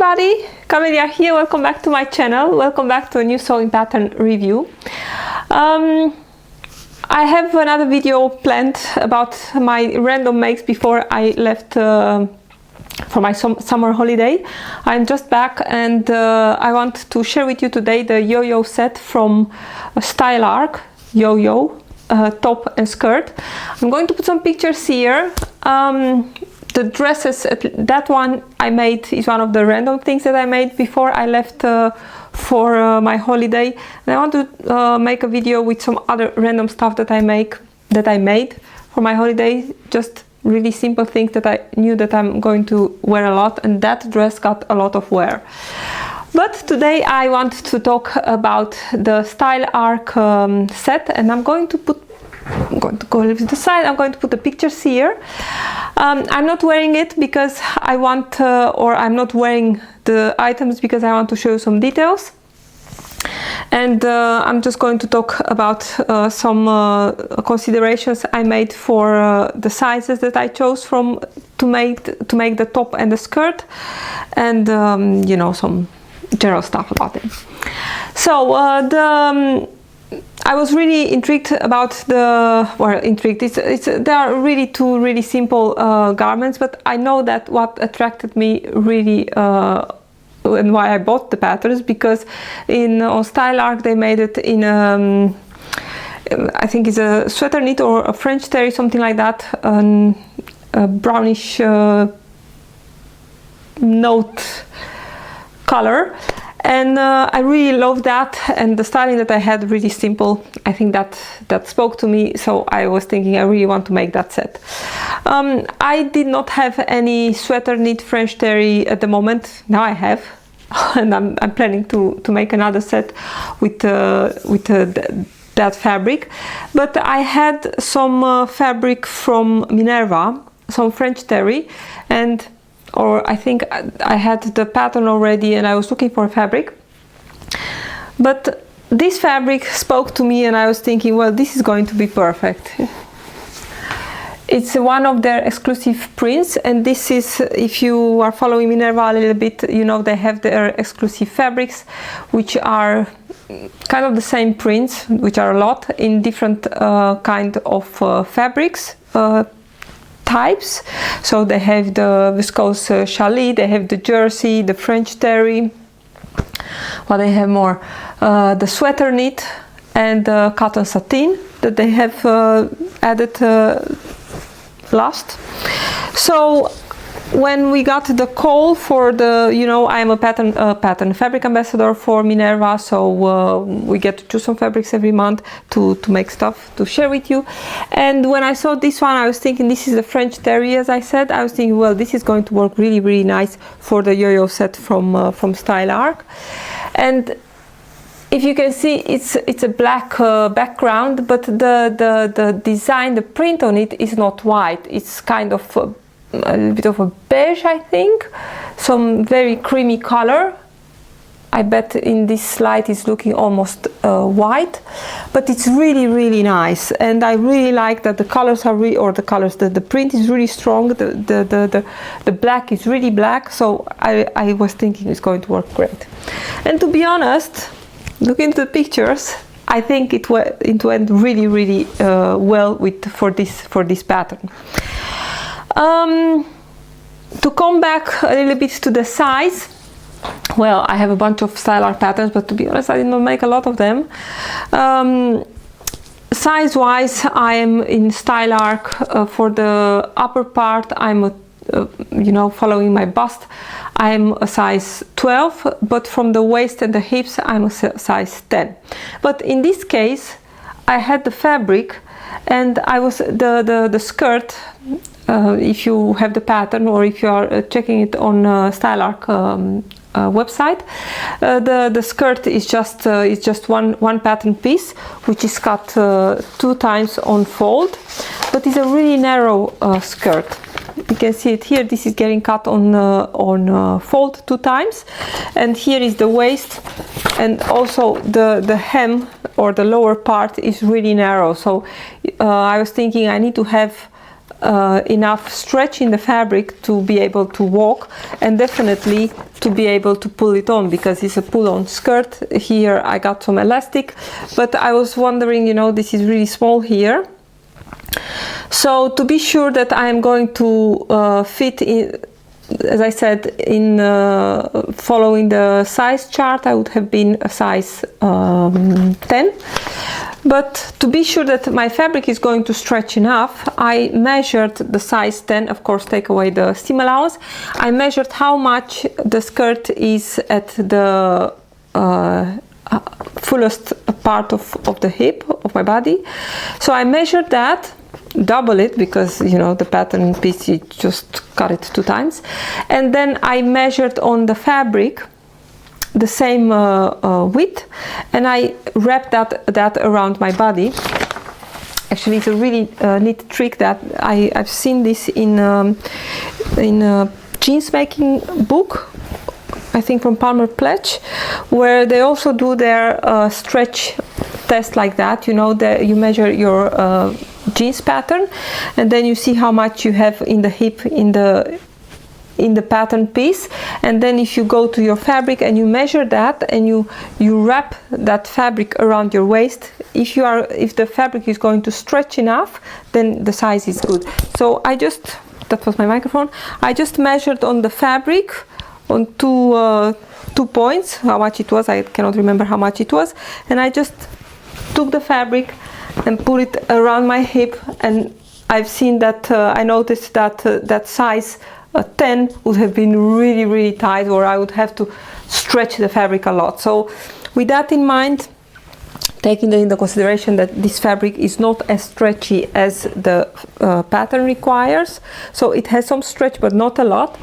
everybody, Camelia here, welcome back to my channel, welcome back to a new sewing pattern review. I have another video planned about my random makes before I left for my summer holiday. I'm just back and I want to share with you today the Yoyo set from Stylearc, Yoyo, top and skirt. I'm going to put some pictures here. The dresses, that one I made is one of the random things that I made before I left for my holiday. And I want to make a video with some other random stuff that I made for my holiday. Just really simple things that I knew that I'm going to wear a lot, and that dress got a lot of wear. But today I want to talk about the Stylearc set, and I'm going to go a little bit to the side. I'm going to put the pictures here. I'm not wearing it because I want, or I'm not wearing the items because I want to show you some details. And I'm just going to talk about some considerations I made for the sizes that I chose to make the top and the skirt, and you know, some general stuff about it. So I was really intrigued about there are really two really simple garments, but I know that what attracted me really and why I bought the patterns, because on Stylearc they made it in I think it's a sweater knit or a French terry, something like that, a brownish note color. And I really love that, and the styling that I had really simple. I think that spoke to me, so I was thinking I really want to make that set. I did not have any sweater knit French terry at the moment. Now I have, and I'm planning to make another set with that fabric. But I had some fabric from Minerva, some French terry, or I think I had the pattern already and I was looking for a fabric. But this fabric spoke to me and I was thinking, well, this is going to be perfect. It's one of their exclusive prints, and this is, if you are following Minerva a little bit, you know they have their exclusive fabrics, which are kind of the same prints, which are a lot in different kind of fabrics. Types. So they have the viscose challis, they have the jersey, the French terry. Well, they have more the sweater knit and the cotton satin that they have added last. So when we got the call for the, you know, I am a pattern fabric ambassador for Minerva, so we get to choose some fabrics every month to make stuff to share with you. And when I saw this one, I was thinking this is a French terry, as I said. I was thinking, well, this is going to work really, really nice for the Yoyo set from Stylearc. And if you can see, it's a black background, but the design, the print on it is not white. It's kind of a little bit of a beige, I think, some very creamy color. I bet in this light it's looking almost white, but it's really, really nice. And I really like that the colors are the print is really strong. The black is really black, so I was thinking it's going to work great. And to be honest, looking into the pictures, I think it went really, really well for this pattern. To come back a little bit to the size, well, I have a bunch of Stylearc patterns, but to be honest, I did not make a lot of them. Size wise, I am in Stylearc for the upper part. I'm you know, following my bust, I'm a size 12, but from the waist and the hips I'm a size 10. But in this case I had the fabric, and I was the skirt. If you have the pattern, or if you are checking it on Stylearc website, the skirt is just one pattern piece, which is cut 2 times on fold, but it's a really narrow skirt. You can see it here. This is getting cut on fold 2 times, and here is the waist, and also the hem or the lower part is really narrow. So I was thinking I need to have enough stretch in the fabric to be able to walk, and definitely to be able to pull it on, because it's a pull-on skirt. Here I got some elastic, but I was wondering, you know, this is really small here. So to be sure that I am going to fit in, as I said, in following the size chart, I would have been a size 10. But to be sure that my fabric is going to stretch enough, I measured the size 10, of course take away the seam allowance. I measured how much the skirt is at the fullest part of the hip of my body. So I measured that, double it, because you know the pattern piece, you just cut it 2 times, and then I measured on the fabric the same width, and I wrapped that around my body. Actually, it's a really neat trick that I've seen this in a jeans making book, I think from Palmer Pledge, where they also do their stretch test like that. You know, you measure your jeans pattern, and then you see how much you have in the hip in the pattern piece, and then if you go to your fabric and you measure that and you wrap that fabric around your waist, if the fabric is going to stretch enough, then the size is good. So that was my microphone, I just measured on the fabric on two points how much it was. I cannot remember how much it was, and I just took the fabric and put it around my hip, and I've seen that I noticed that that size 10 would have been really, really tight, or I would have to stretch the fabric a lot. So with that in mind, taking into consideration that this fabric is not as stretchy as the pattern requires, so it has some stretch but not a lot,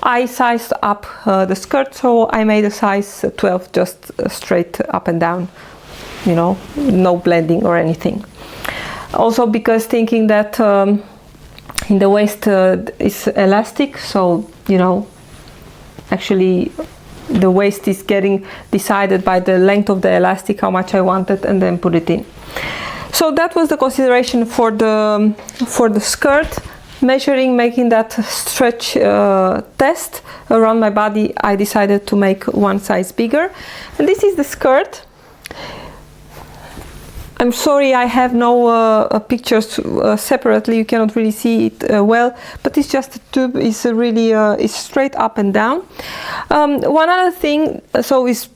I sized up the skirt, so I made a size 12, just straight up and down, you know, no blending or anything. Also because thinking that in the waist is elastic, so you know, actually the waist is getting decided by the length of the elastic, how much I wanted, and then put it in. So that was the consideration for the skirt. Measuring, making that stretch test around my body, I decided to make 1 size bigger, and this is the skirt. I'm sorry I have no pictures separately, you cannot really see it well, but it's just the tube is really is straight up and down. One other thing, so is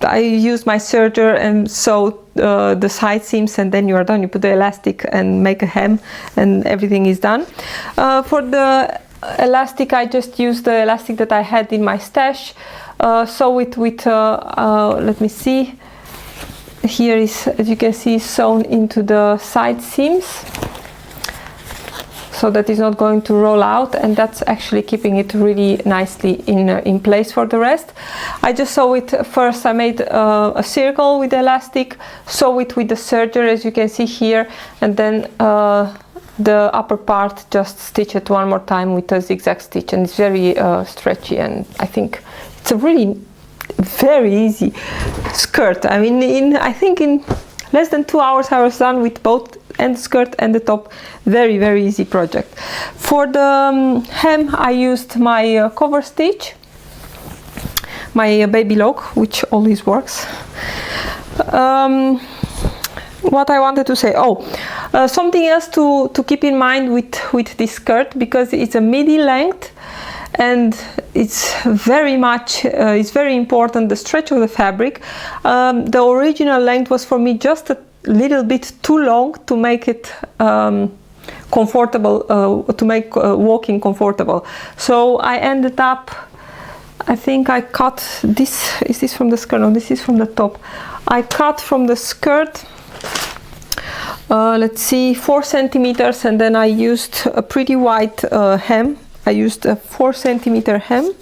I use my serger and sew the side seams, and then you are done. You put the elastic and make a hem, and everything is done. For the elastic, I just used the elastic that I had in my stash. Sew it with, let me see. Here is, as you can see, sewn into the side seams, so that is not going to roll out, and that's actually keeping it really nicely in place for the rest. I just sew it first. I made a circle with the elastic, sew it with the serger, as you can see here, and then the upper part just stitch it 1 more time with a zigzag stitch, and it's very stretchy, and I think it's a really very easy skirt. I mean, I think in less than 2 hours I was done with both and the skirt and the top. Very, very easy project. For the hem, I used my cover stitch, my baby lock, which always works. What I wanted to say, something else to keep in mind with this skirt, because it's a midi length, and it's very much it's very important, the stretch of the fabric. The original length was for me just a little bit too long to make it comfortable, to make walking comfortable. So I ended up, I think I cut this. Is this from the skirt? No, this is from the top. I cut from the skirt, let's see, 4 centimeters, and then I used a pretty wide hem. I used a 4 centimeter hem,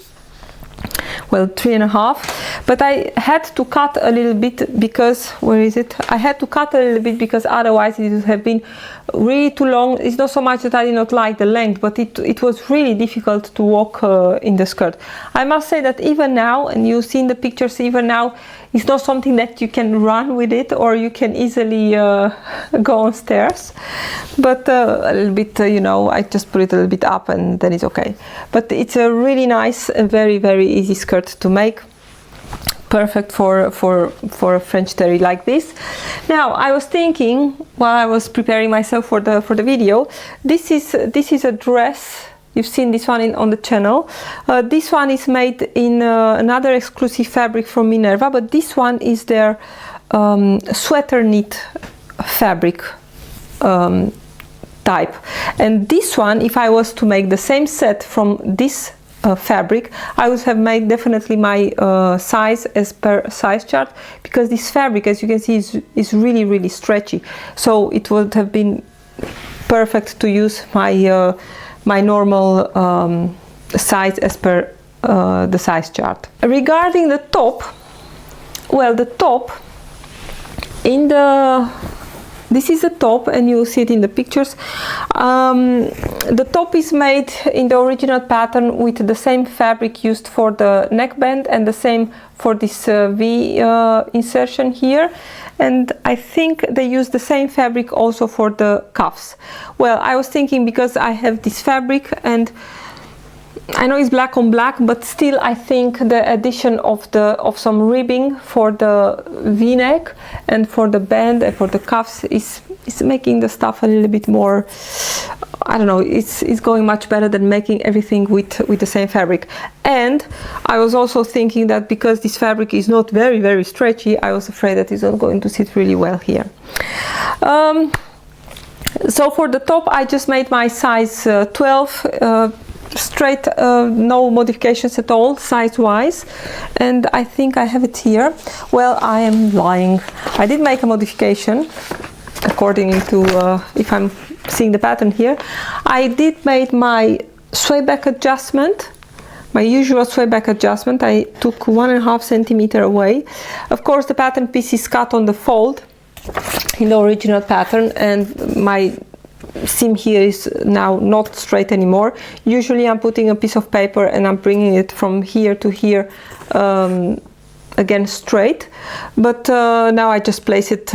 well, 3.5, but I had to cut a little bit because, where is it? I had to cut a little bit because otherwise it would have been really too long. It's not so much that I did not like the length, but it was really difficult to walk in the skirt. I must say that even now, and you see in the pictures, even now It's not something that you can run with it, or you can easily go on stairs, but a little bit, you know, I just put it a little bit up and then it's okay. But it's a really nice and very, very easy skirt to make. Perfect for a French terry like this. Now I was thinking, while I was preparing myself for the video, this is a dress. You've seen this one on the channel. This one is made in another exclusive fabric from Minerva, but this one is their sweater knit fabric type. And this one, if I was to make the same set from this fabric, I would have made definitely my size as per size chart, because this fabric, as you can see, is really, really stretchy. So it would have been perfect to use my my normal size as per the size chart. Regarding the top, well, the top in the this is the top, and you'll see it in the pictures. The top is made in the original pattern with the same fabric used for the neckband and the same for this V insertion here. And I think they use the same fabric also for the cuffs. Well, I was thinking, because I have this fabric, and I know it's black on black, but still I think the addition of some ribbing for the V-neck and for the band and for the cuffs is making the stuff a little bit more, I don't know, it's going much better than making everything with the same fabric. And I was also thinking that because this fabric is not very, very stretchy, I was afraid that it's not going to sit really well here. So for the top, I just made my size 12, straight, no modifications at all size wise, and I think I have it here. Well, I am lying. I did make a modification according to if I'm seeing the pattern here. I did make my sway back adjustment, my usual sway back adjustment. I took 1.5 centimeter away. Of course, the pattern piece is cut on the fold in the original pattern, and my seam here is now not straight anymore. Usually I'm putting a piece of paper and I'm bringing it from here to here, again straight, but now I just place it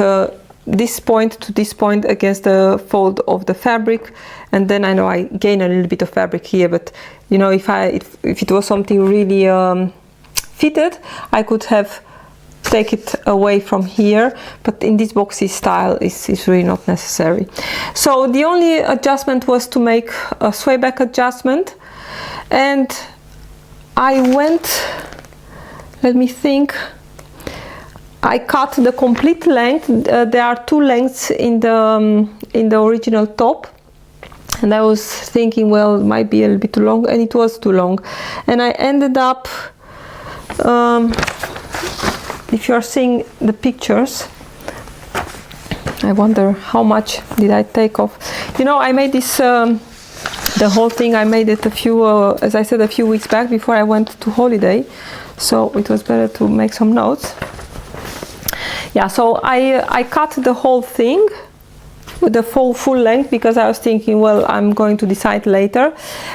this point to this point against the fold of the fabric, and then I know I gain a little bit of fabric here. But you know, if it was something really fitted, I could have take it away from here, but in this boxy style is really not necessary. So the only adjustment was to make a sway back adjustment, and I went, let me think, I cut the complete length. There are two lengths in the original top, and I was thinking, well, it might be a little bit too long, and it was too long, and I ended up if you are seeing the pictures, I wonder how much did I take off. You know, I made this, the whole thing, I made it a few, as I said, a few weeks back before I went to holiday. So it was better to make some notes. Yeah, so I cut the whole thing with the full length, because I was thinking, well, I'm going to decide later.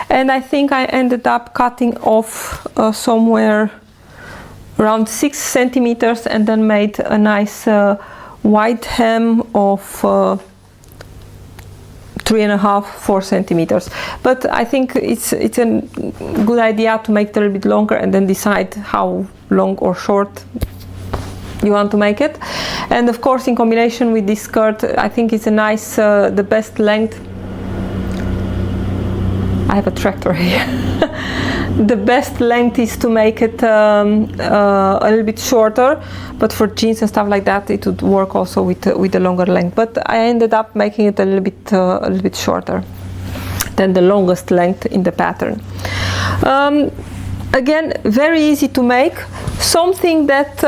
And I think I ended up cutting off somewhere around 6 centimeters, and then made a nice wide hem of 3.5–4 centimeters. But I think it's a good idea to make it a little bit longer and then decide how long or short you want to make it. And of course, in combination with this skirt, I think it's a nice, the best length. I have a tractor here. The best length is to make it a little bit shorter, but for jeans and stuff like that, it would work also with the longer length. But I ended up making it a little bit shorter than the longest length in the pattern. Again, very easy to make. Something that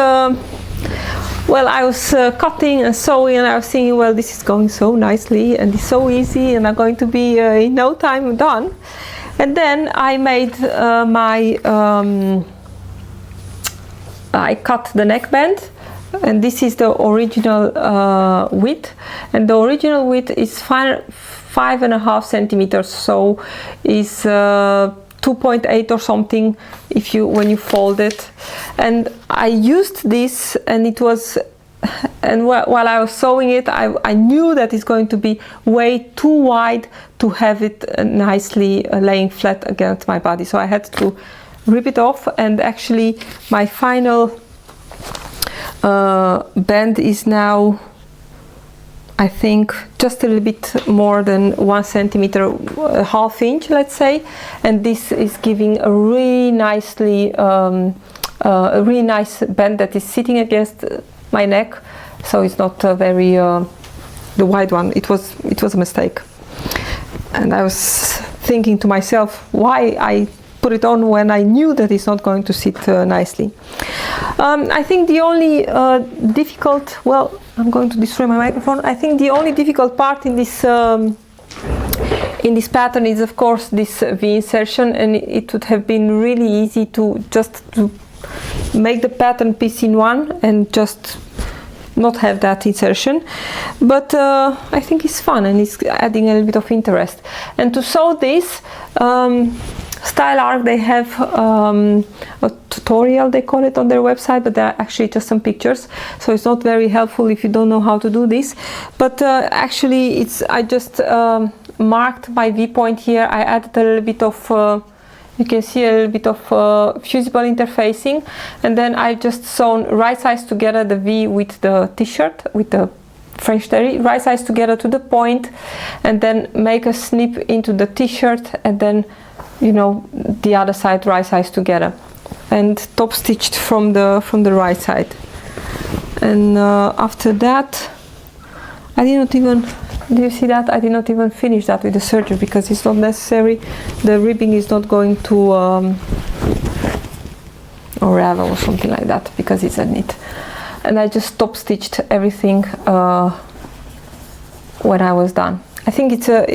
well, I was cutting and sewing, and I was thinking, well, this is going so nicely and it's so easy, and I'm going to be in no time done. And then I made I cut the neckband, and this is the original width, and the original width is 5.5 centimeters, so is 12 2.8 or something if you when you fold it. And I used this, and it was, and while I was sewing it, I knew that it's going to be way too wide to have it nicely laying flat against my body, so I had to rip it off. And actually my final bend is now, I think, just a little bit more than 1 centimeter, half inch, let's say, and this is giving a really nicely a really nice bend that is sitting against my neck, so it's not very the wide one. It was a mistake, and I was thinking to myself why I put it on when I knew that it's not going to sit nicely. I think the only difficult, well, I'm going to destroy my microphone. I think the only difficult part in this pattern is, of course, this V insertion, and it would have been really easy to just make the pattern piece in one and just not have that insertion, but I think it's fun and it's adding a little bit of interest. And to sew this, Stylearc, they have a tutorial, they call it, on their website, but they're actually just some pictures, so it's not very helpful if you don't know how to do this. But actually I just marked my V point here. I added a little bit of you can see a little bit of fusible interfacing, and then I just sewn right sides together the V with the t-shirt, with the French terry, right sides together to the point, and then make a snip into the t-shirt, and then, you know, the other side right sides together, and top stitched from the right side. And after that, I did not even, do you see that? I did not even finish that with the serger because it's not necessary. The ribbing is not going to unravel or something like that because it's a knit. And I just top stitched everything when I was done. I think it's a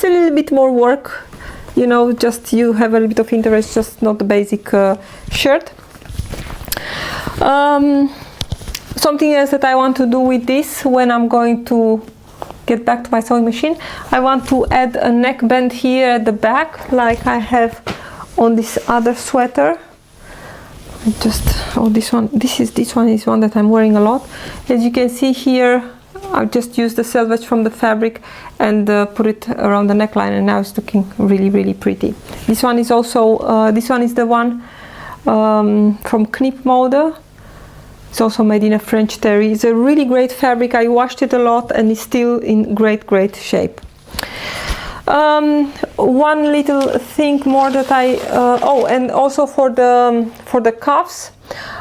little bit more work, you know, just you have a little bit of interest, just not the basic shirt. Something else that I want to do with this when I'm going to get back to my sewing machine, I want to add a neck band here at the back, like I have on this other sweater. This one is one that I'm wearing a lot. As you can see here, I've just used the selvage from the fabric and put it around the neckline, and now it's looking really, really pretty. This one is also this one is the one from Knip Mode. It's also made in a French terry. It's a really great fabric. I washed it a lot and it's still in great shape. One little thing more that I oh, and also for the cuffs,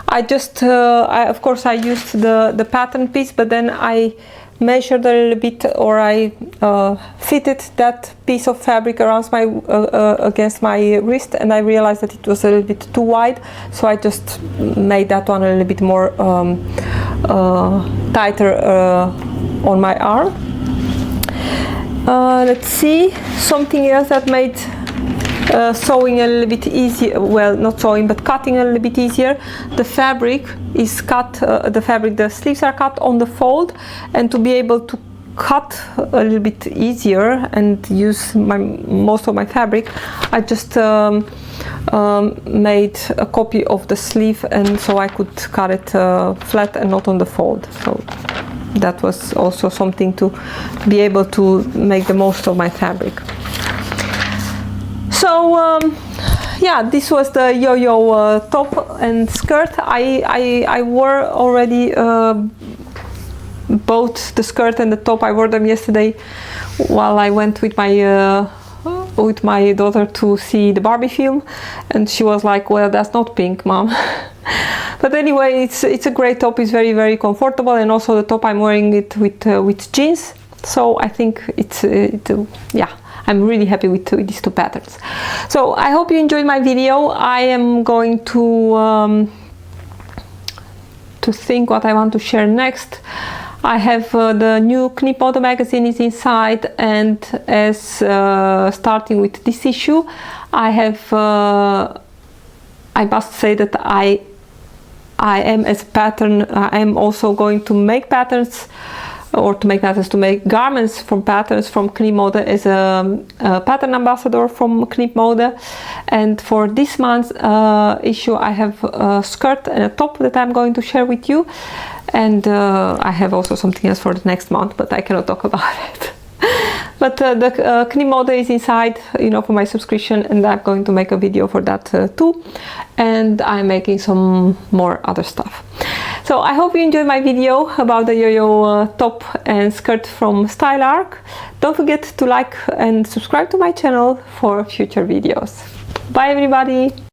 I just of course I used the pattern piece, but then I measured a little bit, or I fitted that piece of fabric around my against my wrist, and I realized that it was a little bit too wide, so I just made that one a little bit more tighter on my arm. Let's see, something else that made sewing a little bit easier, well, not sewing, but cutting a little bit easier. The fabric is cut, the sleeves are cut on the fold, and to be able to cut a little bit easier and use most of my fabric, I just made a copy of the sleeve, and so I could cut it flat and not on the fold. So that was also something to be able to make the most of my fabric. So yeah, this was the Yoyo top and skirt. I wore already both the skirt and the top. I wore them yesterday while I went with my daughter to see the Barbie film, and she was like, well, that's not pink, mom. But anyway, it's a great top. It's very comfortable, and also the top I'm wearing it with jeans, so I think yeah, I'm really happy with these two patterns. So I hope you enjoyed my video. I am going to think what I want to share next. I have the new Knip Mode magazine is inside, and as starting with this issue, I have I must say that I am, as a pattern, I am also going to make patterns or to make patterns, to make garments from patterns from Knip Mode as a pattern ambassador from Knip Mode. And for this month's issue, I have a skirt and a top that I'm going to share with you. And I have also something else for the next month, but I cannot talk about it. But the Knip Mode is inside, you know, for my subscription, and I'm going to make a video for that too. And I'm making some more other stuff. So I hope you enjoyed my video about the Yoyo top and skirt from Stylearc. Don't forget to like and subscribe to my channel for future videos. Bye everybody!